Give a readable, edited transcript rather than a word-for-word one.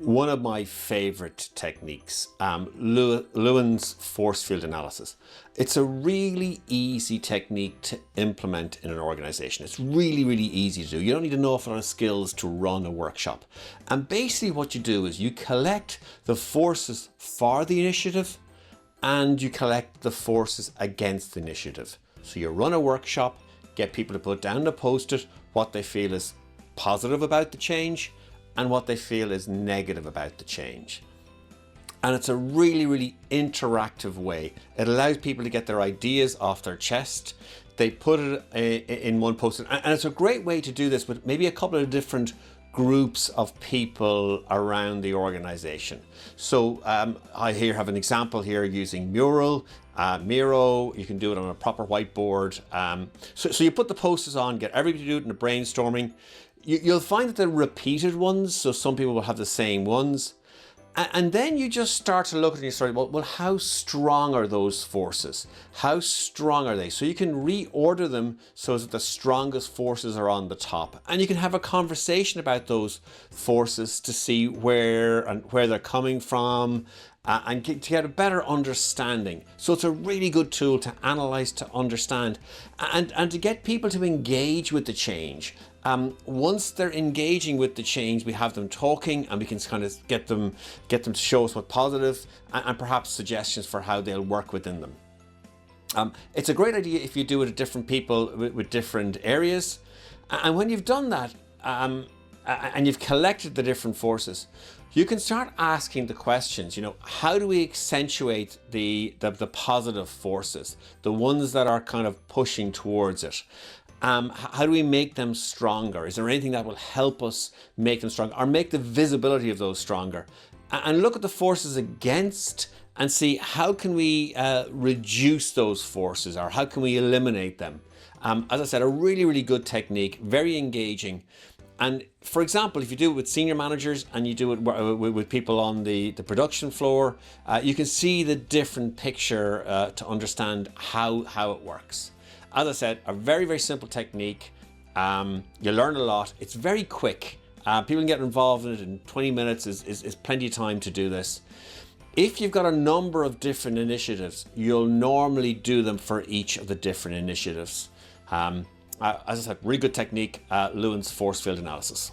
One of my favorite techniques, Lewin's force field analysis. It's a really easy technique to implement in an organization. It's really, really easy to do. You don't need an awful lot of skills to run a workshop. And basically what you do is you collect the forces for the initiative and you collect the forces against the initiative. So you run a workshop, get people to put down the post-it what they feel is positive about the change and what they feel is negative about the change. And it's a really, really interactive way. It allows people to get their ideas off their chest. They put it in one post-it, and it's a great way to do this with maybe a couple of different groups of people around the organization. So I here have an example here using Miro. You can do it on a proper whiteboard. So you put the posters on, get everybody to do it in a brainstorming. You'll find that they're repeated ones, so some people will have the same ones. And then you just start to look at it and you start, well, how strong are those forces? How strong are they? So you can reorder them so that the strongest forces are on the top. And you can have a conversation about those forces to see where they're coming from and to get a better understanding. So it's a really good tool to analyze, to understand, and to get people to engage with the change. Once they're engaging with the change, we have them talking and we can kind of get them to show us what positive and perhaps suggestions for how they'll work within them. It's a great idea if you do it with different people with different areas. And when you've done that and you've collected the different forces, you can start asking the questions, how do we accentuate the positive forces, the ones that are kind of pushing towards it? How do we make them stronger? Is there anything that will help us make them stronger or make the visibility of those stronger? And look at the forces against and see how can we reduce those forces or how can we eliminate them? As I said, a really, really good technique, very engaging. And for example, if you do it with senior managers and you do it with people on the production floor, you can see the different picture to understand how it works. As I said, a very, very simple technique. You learn a lot. It's very quick. People can get involved in it in 20 minutes is plenty of time to do this. If you've got a number of different initiatives, you'll normally do them for each of the different initiatives. As I said, really good technique, Lewin's force field analysis.